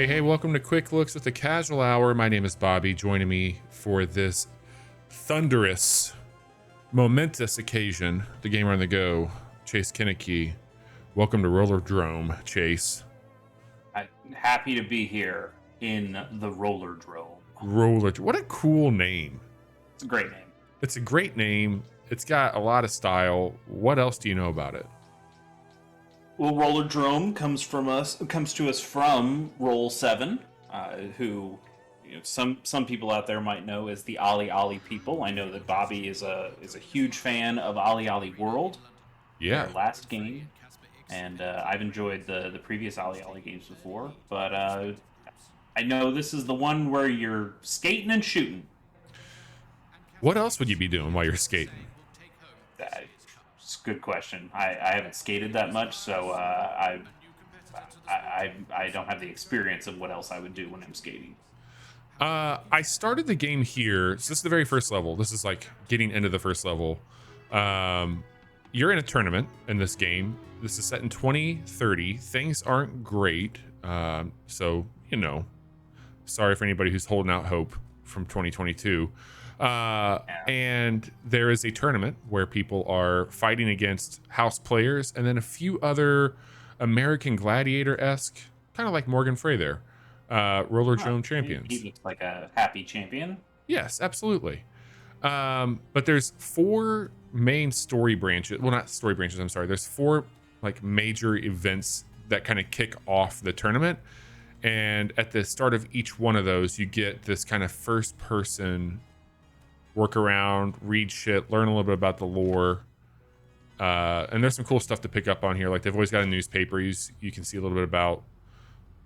Hey, welcome to Quick Looks with the Casual Hour. My name is Bobby. Joining me for this thunderous, momentous occasion, the gamer on the go, Chase Kinnicky. Welcome to Rollerdrome, Chase. I'm happy to be here in the Rollerdrome. What a cool name. It's a great name. It's a great name. It's got a lot of style. What else do you know about it? Well, Rollerdrome comes to us from Roll 7, who some people out there might know as the Ollie Ollie people. I know that Bobby is a huge fan of Ollie Ollie World. Yeah. Their last game, and I've enjoyed the previous Ollie Ollie games before, but I know this is the one where you're skating and shooting. What else would you be doing while you're skating? It's a good question. I haven't skated that much, so I don't have the experience of what else I would do when I'm skating. I started the game here. So this is the very first level. This is like getting into the first level. You're in a tournament in this game. This is set in 2030. Things aren't great. So, sorry for anybody who's holding out hope from 2022. And there is a tournament where people are fighting against house players and then a few other American Gladiator-esque, kind of like Morgan Frey there, Rollerdrome champions. He looks like a happy champion. Yes, absolutely. But there's four main story branches. Well, not story branches, I'm sorry. There's four like major events that kind of kick off the tournament. And at the start of each one of those, you get this kind of first person work around, read shit, learn a little bit about the lore. And there's some cool stuff to pick up on here. Like they've always got a newspaper. You can see a little bit about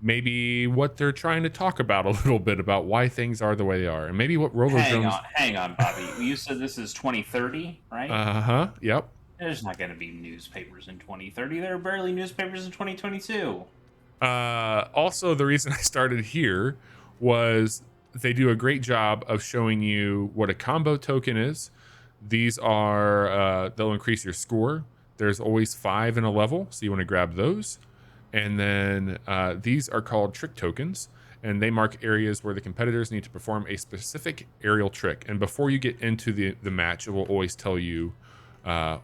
maybe what they're trying to talk about a little bit about why things are the way they are. And maybe what Rollerdrome... Hang on, Bobby. You said this is 2030, right? Uh-huh, yep. There's not going to be newspapers in 2030. There are barely newspapers in 2022. Also, the reason I started here was they do a great job of showing you what a combo token is. These are, they'll increase your score. There's always 5 in a level, so you want to grab those. And then these are called trick tokens, and they mark areas where the competitors need to perform a specific aerial trick. And before you get into the match, it will always tell you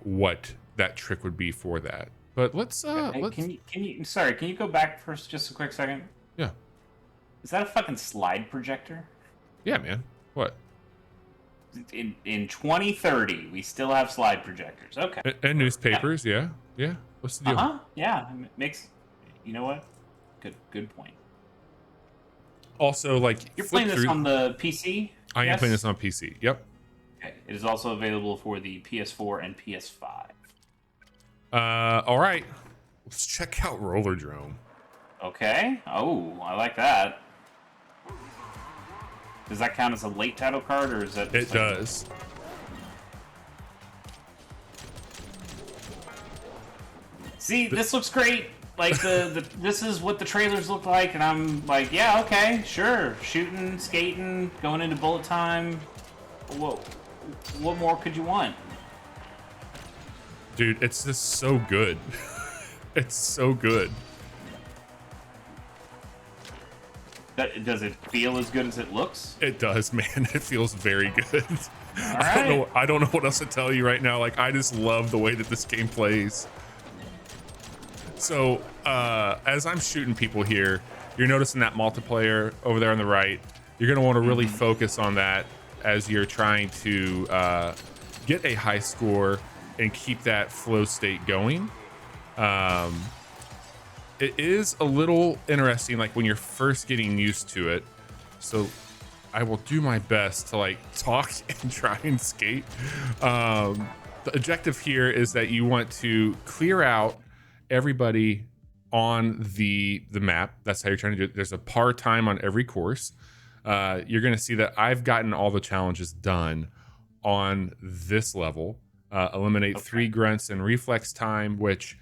what that trick would be for that. But let's can you go back for just a quick second? Yeah. Is that a fucking slide projector? Yeah, man. What? In 2030, we still have slide projectors. Okay. And newspapers, yeah. What's the deal? Yeah. It makes. You know what? Good point. Also, like you're playing this on the PC. I am playing this on PC. Yep. Okay. It is also available for the PS4 and PS5. All right. Let's check out Rollerdrome. Okay. Oh, I like that. Does that count as a late title card, or is that? It does. See, this looks great. Like this is what the trailers look like, and I'm like, yeah, okay, sure, shooting, skating, going into bullet time. What more could you want? Dude, it's just so good. It's so good. Does it feel as good as it looks? It does, man. It feels very good. All right. I don't know what else to tell you right now. Like, I just love the way that this game plays. So, as I'm shooting people here, you're noticing that multiplayer over there on the right. You're going to want to really focus on that as you're trying to get a high score and keep that flow state going. It is a little interesting, like when you're first getting used to it. So I will do my best to like talk and try and skate. The objective here is that you want to clear out everybody on the map. That's how you're trying to do it. There's a par time on every course. You're going to see that I've gotten all the challenges done on this level. Eliminate 3 grunts and reflex time, which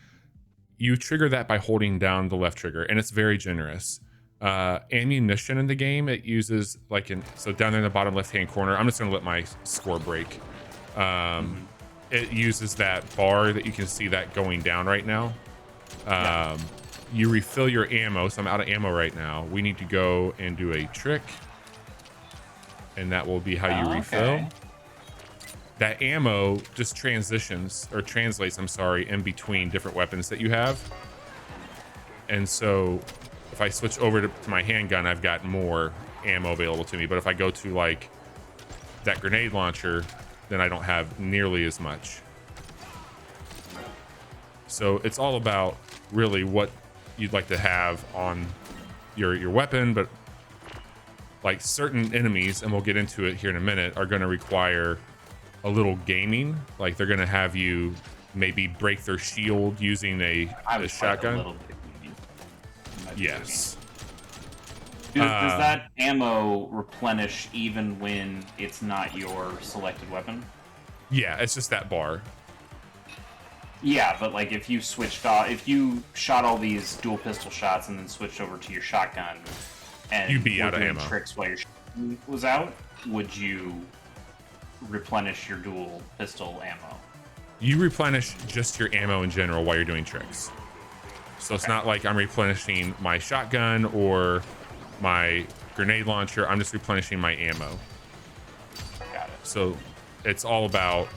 you trigger that by holding down the left trigger, and it's very generous. Ammunition in the game, it uses so down there in the bottom left hand corner, I'm just going to let my score break. It uses that bar that you can see that going down right now. you refill your ammo. So I'm out of ammo right now. We need to go and do a trick, and that will be how you refill. Okay. That ammo just translates, I'm sorry, in between different weapons that you have. And so if I switch over to my handgun, I've got more ammo available to me. But if I go to like that grenade launcher, then I don't have nearly as much. So it's all about really what you'd like to have on your weapon, but like certain enemies, and we'll get into it here in a minute, are going to require a little gaming. Like they're going to have you maybe break their shield using a shotgun. A little bit. Yes. Does that ammo replenish even when it's not your selected weapon? Yeah, it's just that bar. Yeah, but like if you shot all these dual pistol shots and then switched over to your shotgun, and you'd be out of ammo. Tricks while your shotgun was out, would you replenish your dual pistol ammo? You replenish just your ammo in general while you're doing tricks. So it's not like I'm replenishing my shotgun or my grenade launcher. I'm just replenishing my ammo. Got it. So it's all about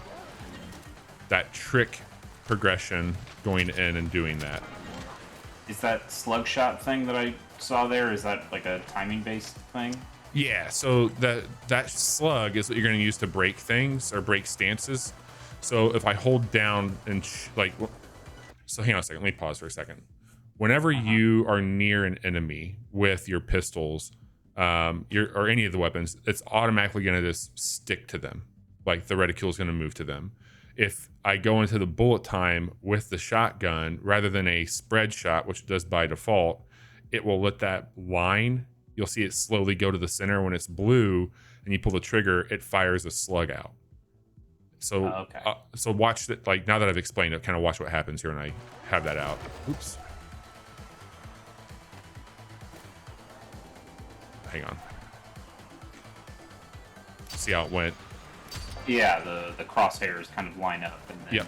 that trick progression, going in and doing that. Is that slug shot thing that I saw there, is that like a timing based thing? Yeah, so that slug is what you're going to use to break things or break stances. So if I hold down and so hang on a second, let me pause for a second. Whenever you are near an enemy with your pistols, or any of the weapons, it's automatically going to just stick to them. Like the reticule is going to move to them. If I go into the bullet time with the shotgun rather than a spread shot, which it does by default, it will let that line, you'll see it slowly go to the center. When it's blue and you pull the trigger, it fires a slug out. So, so watch that. Like now that I've explained it, kind of watch what happens here when I have that out. Oops. Hang on. See how it went? Yeah, the crosshairs kind of line up. And then, yep.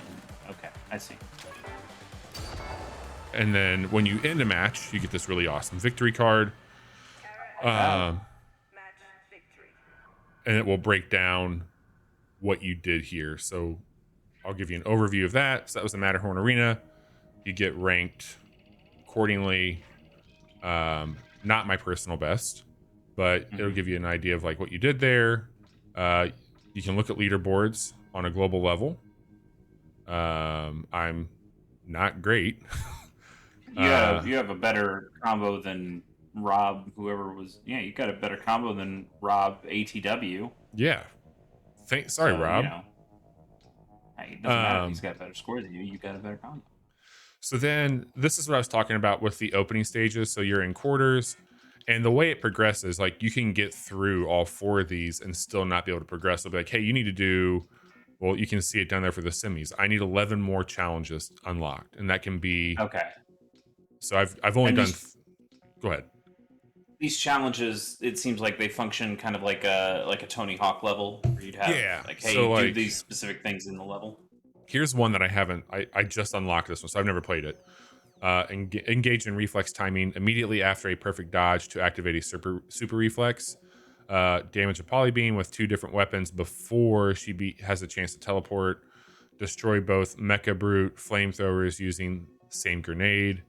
Okay, I see. And then when you end a match, you get this really awesome victory card. And it will break down what you did here. So I'll give you an overview of that. So that was the Matterhorn Arena. You get ranked accordingly. Not my personal best, but it'll give you an idea of like what you did there. You can look at leaderboards on a global level. I'm not great. You have a better combo than Rob, whoever was. Yeah, you got a better combo than Rob ATW. Yeah. Sorry, Rob. You know, it doesn't matter if he's got better scores than you. You got a better combo. So then this is what I was talking about with the opening stages. So you're in quarters, and the way it progresses, like you can get through all 4 of these and still not be able to progress. They'll be like, hey, you need to do, well, you can see it down there for the semis. I need 11 more challenges unlocked, and that can be okay. So I've only done. Go ahead. These challenges, it seems like they function kind of like a Tony Hawk level, where you'd have like, hey, so do these specific things in the level. Here's one that I haven't. I just unlocked this one, so I've never played it. Engage in reflex timing immediately after a perfect dodge to activate a super reflex. Damage a polybeam with 2 different weapons before she has a chance to teleport. Destroy both mecha brute flamethrowers using the same grenade.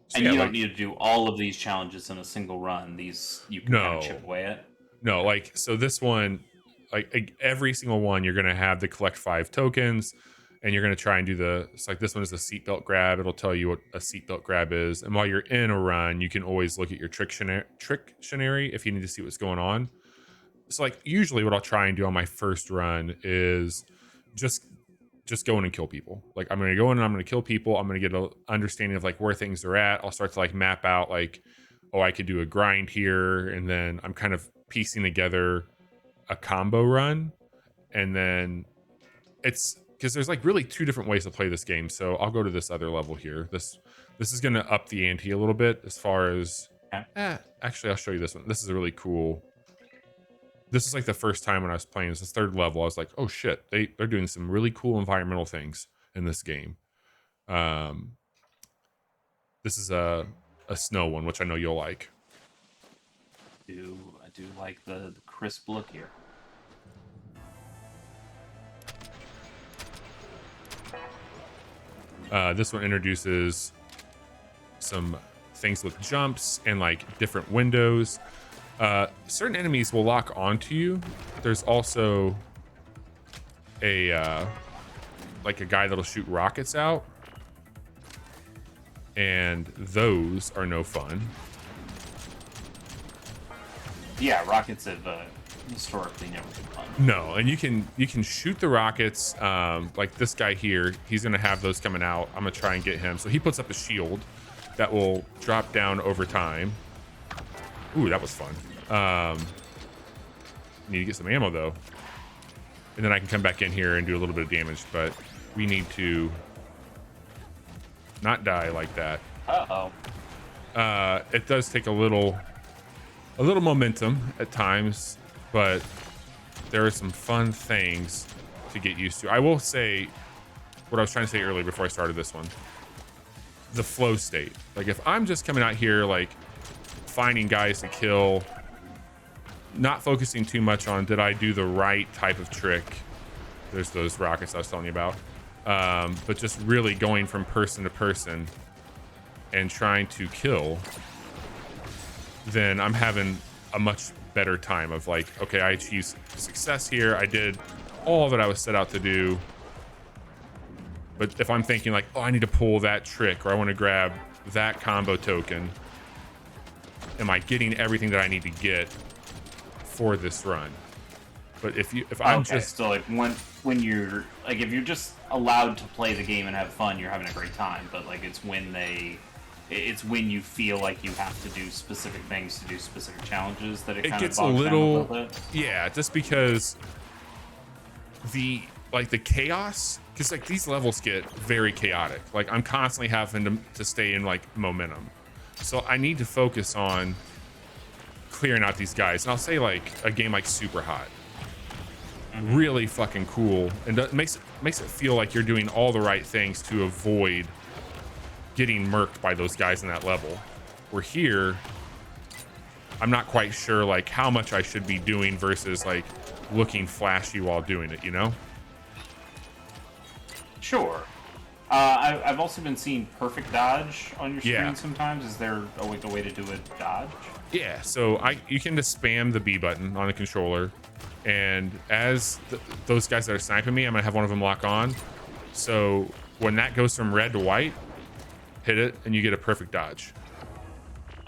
So and you don't need to do all of these challenges in a single run. These you can kind of chip away at. No, like so this one, like every single one, you're gonna have to collect 5 tokens, and you're gonna try and do it's like this one is a seatbelt grab. It'll tell you what a seatbelt grab is, and while you're in a run, you can always look at your trictionary if you need to see what's going on. So like usually what I'll try and do on my first run is just go in and kill people. Like I'm going to go in and I'm going to kill people. I'm going to get an understanding of like where things are at. I'll start to like map out like, oh, I could do a grind here. And then I'm kind of piecing together a combo run. And then it's because there's like really 2 different ways to play this game. So I'll go to this other level here. This is going to up the ante a little bit as far as, actually I'll show you this one. This is a really cool. This is like the first time when I was playing. It's the 3rd level. I was like, oh shit, they're doing some really cool environmental things in this game. This is a snow one, which I know you'll like. I do like the crisp look here. This one introduces some things with jumps and like different windows. Certain enemies will lock onto you. There's also a like a guy that'll shoot rockets out, and those are no fun. Yeah, rockets have historically never been fun. No, and you can shoot the rockets. Like this guy here, he's gonna have those coming out. I'm gonna try and get him. So he puts up a shield that will drop down over time. Ooh, that was fun. Need to get some ammo though, and then I can come back in here and do a little bit of damage. But we need to not die like that. It does take a little momentum at times, but there are some fun things to get used to. I will say what I was trying to say earlier before I started this one. The flow state. Like if I'm just coming out here like finding guys to kill, not focusing too much on did I do the right type of trick. There's those rockets I was telling you about. But just really going from person to person and trying to kill, then I'm having a much better time of like, okay, I achieved success here. I did all that I was set out to do. But if I'm thinking like, oh, I need to pull that trick, or I want to grab that combo token, am I getting everything that I need to get for this run? But if I'm just so like when you're like, if you're just allowed to play the game and have fun, you're having a great time. But like it's when you feel like you have to do specific things to do specific challenges that it kind gets of bogs down a little bit. Yeah, just because the chaos, because like these levels get very chaotic. Like I'm constantly having to stay in like momentum, so I need to focus on clearing out these guys. And I'll say like a game like Super Hot, really fucking cool, and it makes it feel like you're doing all the right things to avoid getting murked by those guys in that level. Where here, I'm not quite sure like how much I should be doing versus like looking flashy while doing it, you know? Sure. I've also been seeing perfect dodge on your screen Yeah. sometimes. Is there a way to do a dodge? Yeah, so you can just spam the B button on the controller, and as those guys that are sniping me, I'm gonna have one of them lock on. So when that goes from red to white, hit it and you get a perfect dodge.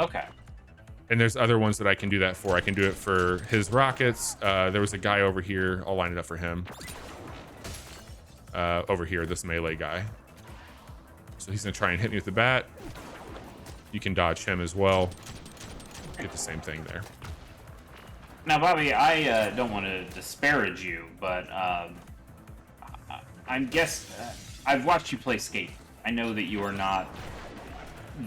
Okay. And there's other ones that I can do that for. I can do it for his rockets. There was a guy over here. I'll line it up for him. Over here, this melee guy. So he's gonna try and hit me with the bat. You can dodge him as well. Get the same thing there. Now, Bobby, I don't want to disparage you, but I've watched you play skate. I know that you are not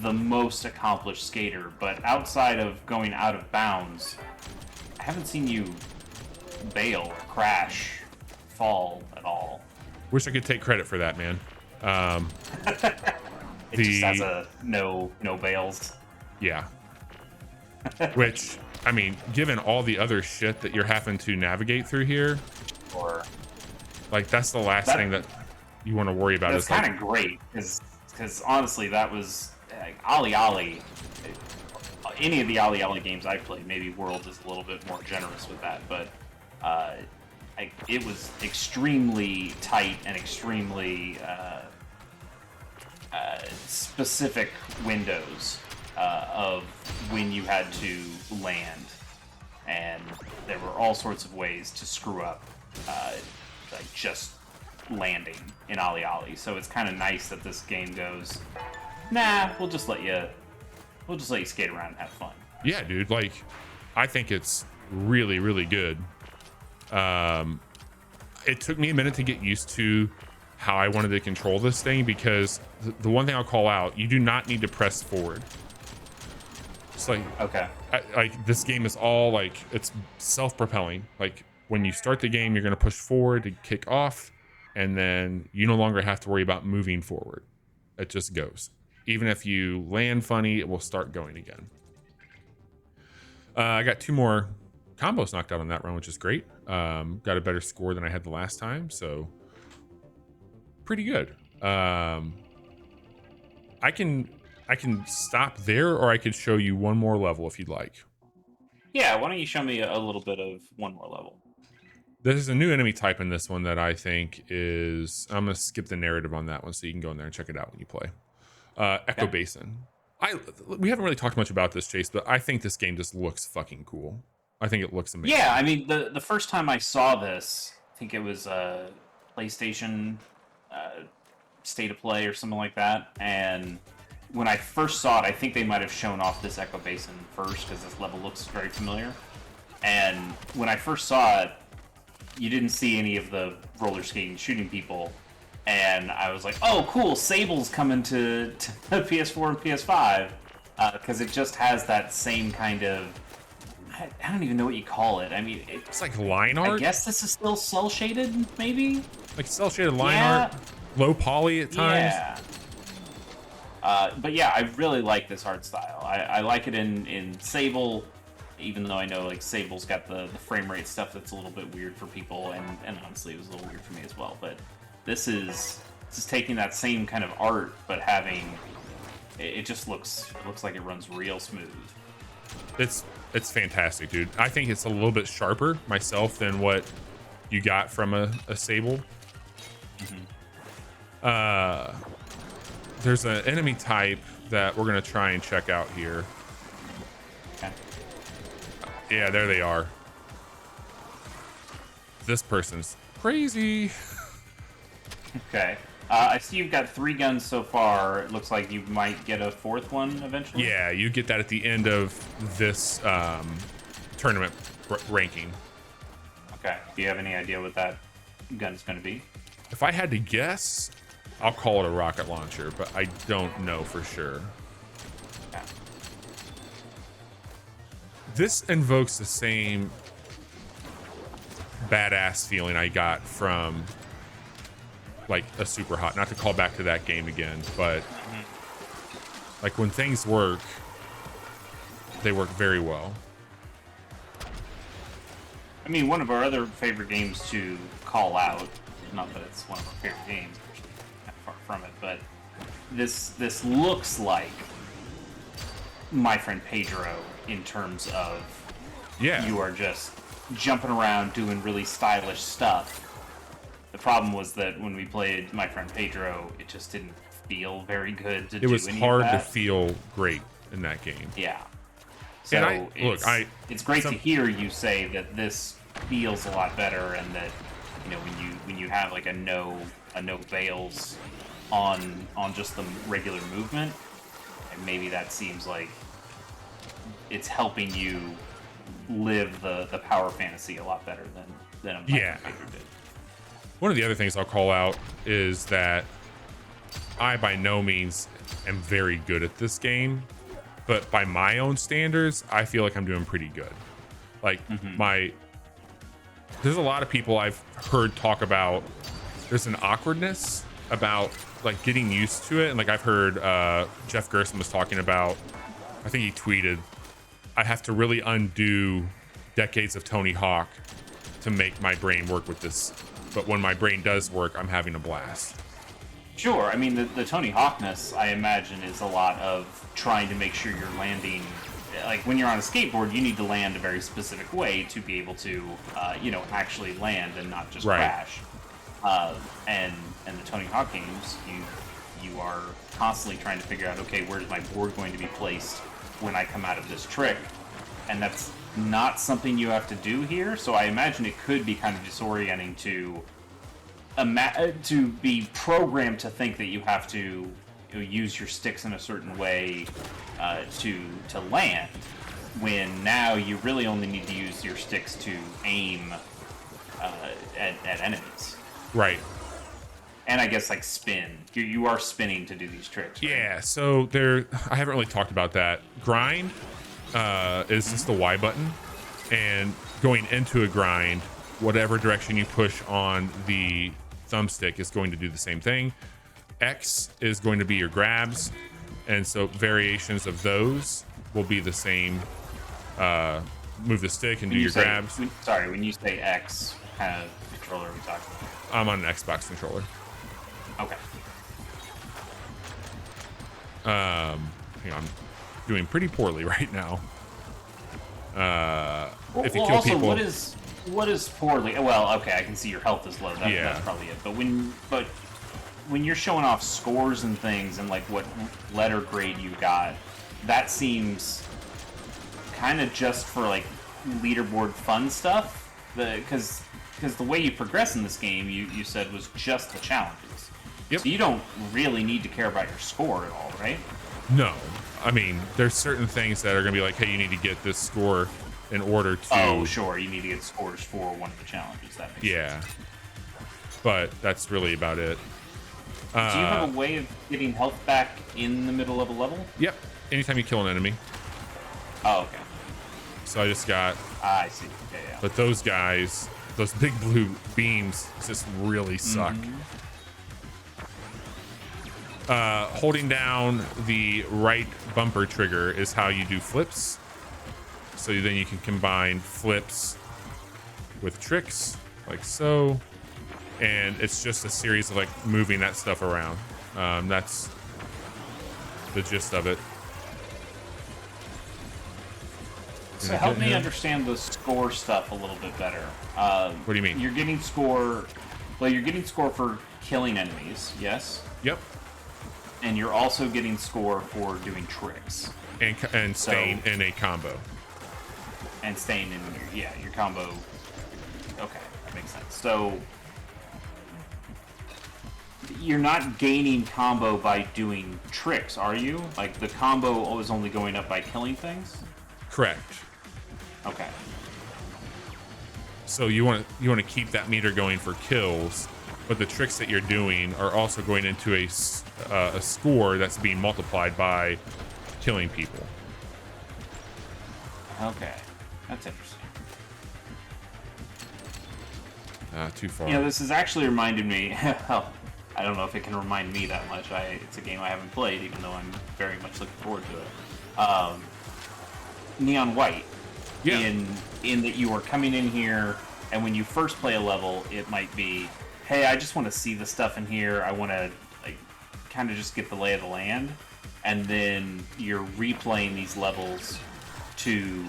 the most accomplished skater, but outside of going out of bounds, I haven't seen you bail or crash, fall at all. Wish I could take credit for that, man. It just has a no bails. Yeah. Which, I mean, given all the other shit that you're having to navigate through here, Or like that's the last thing that you want to worry about. that's Is kind like, of great because honestly, that was like, Ollie Ollie. Any of the Ollie Ollie games I played, maybe World is a little bit more generous with that, but it was extremely tight and extremely specific windows of when you had to land, and there were all sorts of ways to screw up like just landing in Ollie Ollie. So it's kind of nice that this game goes, nah, we'll just let you skate around and have fun. yeah, dude. Like, I think it's really, really good. It took me a minute to get used to how I wanted to control this thing, because the one thing I'll call out, you do not need to press forward. It's like, Okay. like this game is all like, it's self-propelling. Like when you start the game, you're going to push forward to kick off, and then you no longer have to worry about moving forward. It just goes. even if you land funny, it will start going again. I got 2 more combos knocked out on that run, which is great. Got a better score than I had the last time, so pretty good. I can stop there, or I could show you one more level if you'd like. Yeah, why don't you show me a little bit of one more level? There's a new enemy type in this one that I think is... I'm going to skip the narrative on that one so you can go in there and check it out when you play. Echo Basin. We haven't really talked much about this, Chase, but I think this game just looks fucking cool. I think it looks amazing. Yeah, I mean, the first time I saw this, I think it was PlayStation State of Play or something like that, and when I first saw it, I think they might have shown off this Echo Basin first, because this level looks very familiar. And when I first saw it, you didn't see any of the roller skating shooting people, and I was like, oh, cool, Sable's coming to PS4 and PS5, because it just has that same kind of... I don't even know what you call it. I mean, it's like line art? I guess this is still cel-shaded, maybe? Like cel-shaded line art? Low poly at times? Yeah. But yeah, I really like this art style. I like it in Sable, even though I know like Sable's got the frame rate stuff that's a little bit weird for people, and honestly it was a little weird for me as well. But this is taking that same kind of art, but having it just looks like it runs real smooth. It's fantastic, dude. I think it's a little bit sharper myself than what you got from a Sable. Mm-hmm. There's an enemy type that we're gonna try and check out here. Okay. Yeah, there they are. This person's crazy. Okay. I see you've got 3 guns so far. It looks like you might get a 4th one eventually. Yeah, you get that at the end of this tournament ranking. Okay. Do you have any idea what that gun's going to be? If I had to guess, I'll call it a rocket launcher, but I don't know for sure. Okay. This invokes the same badass feeling I got from like a Super Hot, not to call back to that game again, but like when things work, they work very well. I mean, one of our other favorite games to call out, not that it's one of our favorite games, kind of far from it, but this looks like My Friend Pedro in terms of you are just jumping around doing really stylish stuff. The problem was that when we played My Friend Pedro, it just didn't feel very good to do any of that. It was hard to feel great in that game. Yeah. So it's great to hear you say that this feels a lot better, and that when you have like a no veils on just the regular movement, and maybe that seems like it's helping you live the power fantasy a lot better than a My Friend Pedro did. One of the other things I'll call out is that I by no means am very good at this game, but by my own standards, I feel like I'm doing pretty good. Like there's a lot of people I've heard talk about, there's an awkwardness about like getting used to it. And like I've heard Jeff Gerson was talking about, I think he tweeted, I have to really undo decades of Tony Hawk to make my brain work with this. But when my brain does work, I'm having a blast. Sure. I mean, the Tony Hawkness, I imagine, is a lot of trying to make sure you're landing. Like when you're on a skateboard, you need to land a very specific way to be able to, actually land and not just crash. And the Tony Hawk games, you are constantly trying to figure out, okay, where's my board going to be placed when I come out of this trick? And that's not something you have to do here. So I imagine it could be kind of disorienting to be programmed to think that you have to use your sticks in a certain way to land, when now you really only need to use your sticks to aim at enemies. Right. And I guess like spin. You are spinning to do these tricks. Right? Yeah. So I haven't really talked about that. Grind is just the Y button, and going into a grind, whatever direction you push on the thumbstick is going to do the same thing. X is going to be your grabs. And so variations of those will be the same. Move the stick and do your grabs. When you say X, kind of controller are we talking about? I'm on an Xbox controller. Okay. Hang on, I'm doing pretty poorly right now. If you kill also, people, what is poorly? Well, okay, I can see your health is low. That's probably it. But when you're showing off scores and things and like what letter grade you got, that seems kind of just for like leaderboard fun stuff. Because the way you progress in this game, you said was just the challenges. Yep. So you don't really need to care about your score at all, right? No. I mean, there's certain things that are going to be like, hey, you need to get this score in order to... Oh, sure. You need to get scores for one of the challenges. That makes sense. But that's really about it. Do you have a way of getting health back in the middle of a level? Yep. Anytime you kill an enemy. Oh, okay. So I just got... I see. Yeah. But those guys, those big blue beams just really suck. Holding down the right bumper trigger is how you do flips. So then you can combine flips with tricks, like so. And it's just a series of like moving that stuff around. That's the gist of it. So help me understand the score stuff a little bit better. What do you mean? You're getting score... Well, you're getting score for killing enemies, yes? Yep. And you're also getting score for doing tricks. And staying in a combo. And staying in your combo. Okay, that makes sense. So you're not gaining combo by doing tricks, are you? Like the combo is only going up by killing things? Correct. Okay. So you want to keep that meter going for kills, but the tricks that you're doing are also going into a score that's being multiplied by killing people. Okay, that's interesting. Too far. You know, this has actually reminded me. I don't know if it can remind me that much. It's a game I haven't played, even though I'm very much looking forward to it. Neon White. Yeah. In that you are coming in here, and when you first play a level, it might be, hey, I just want to see the stuff in here. I want to like kind of just get the lay of the land, and then you're replaying these levels to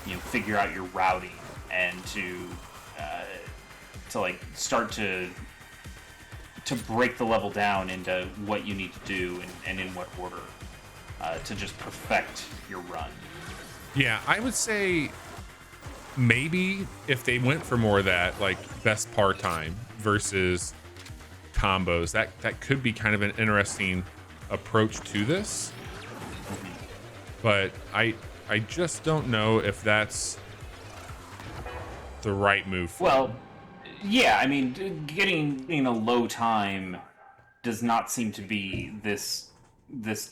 figure out your routing and to like start to break the level down into what you need to do and in what order to just perfect your run. Yeah, I would say maybe if they went for more of that, like best par time versus combos, that could be kind of an interesting approach to this. But I just don't know if that's the right move. Well, yeah, I mean, getting a low time does not seem to be this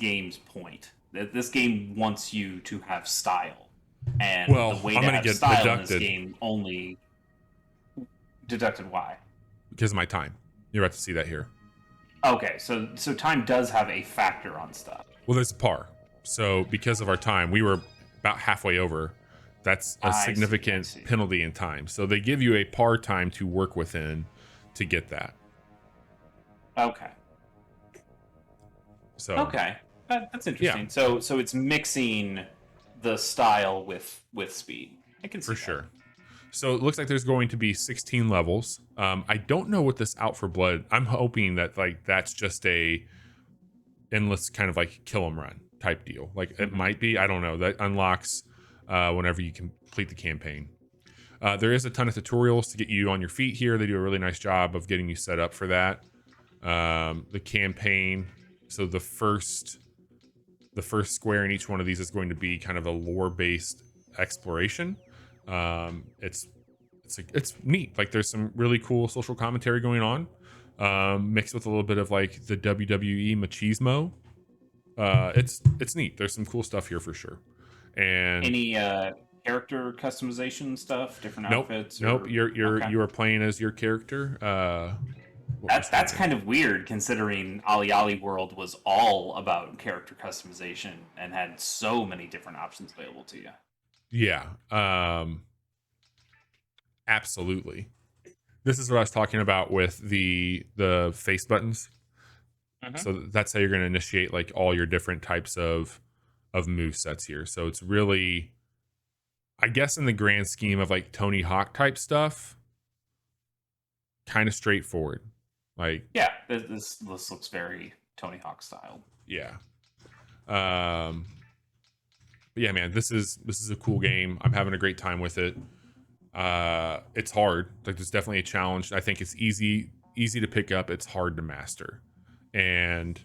game's point. This game wants you to have style, and the way to have style in this game only deducted. Why? Because of my time. You're about to see that here. Okay, so time does have a factor on stuff. Well, there's a par. So because of our time, we were about halfway over. That's a significant penalty in time. So they give you a par time to work within to get that. Okay. So okay. That's interesting. Yeah. So it's mixing the style with speed. I can see for that. Sure. So it looks like there's going to be 16 levels. I don't know what this Out for Blood. I'm hoping that like that's just a endless kind of like kill 'em run type deal. Like it might be. I don't know. That unlocks whenever you complete the campaign. There is a ton of tutorials to get you on your feet here. They do a really nice job of getting you set up for that. The campaign. So the first square in each one of these is going to be kind of a lore-based exploration. It's neat. Like there's some really cool social commentary going on, mixed with a little bit of like the WWE machismo. It's neat. There's some cool stuff here for sure. And any character customization stuff, different outfits? Nope. You are playing as your character. what was That's happening. kind of weird considering Ali Ali World was all about character customization and had so many different options available to you. Yeah, absolutely. This is what I was talking about with the face buttons. Mm-hmm. So that's how you're going to initiate like all your different types of move sets here. So it's really, I guess, in the grand scheme of like Tony Hawk type stuff, kind of straightforward. Like, Yeah, this looks very Tony Hawk style. yeah. Um, but yeah, man, this is a cool game. I'm having a great time with it. It's hard. Like, there's definitely a challenge. I think it's easy to pick up. It's hard to master, and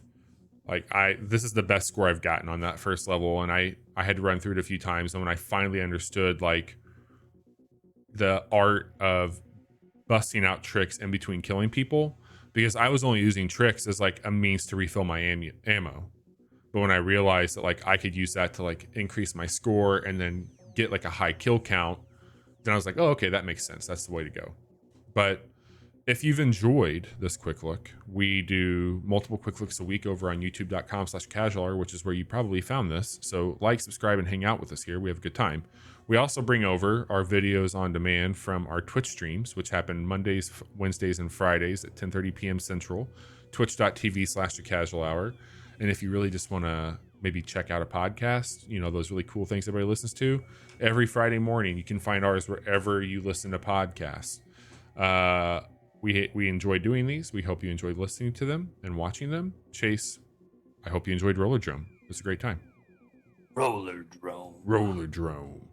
like this is the best score I've gotten on that first level, and I had to run through it a few times, and when I finally understood like the art of busting out tricks in between killing people, because I was only using tricks as like a means to refill my ammo. But when I realized that like I could use that to like increase my score and then get like a high kill count, then I was like, oh, okay, that makes sense. That's the way to go. But if you've enjoyed this quick look, we do multiple quick looks a week over on youtube.com/casualer, which is where you probably found this. So like, subscribe, and hang out with us here. We have a good time. We also bring over our videos on demand from our Twitch streams, which happen Mondays, Wednesdays, and Fridays at 10:30 p.m. Central, twitch.tv/thecasualhour. And if you really just want to maybe check out a podcast, you know, those really cool things everybody listens to, every Friday morning, you can find ours wherever you listen to podcasts. We enjoy doing these. We hope you enjoyed listening to them and watching them. Chase, I hope you enjoyed Rollerdrome. It was a great time. Rollerdrome. Rollerdrome.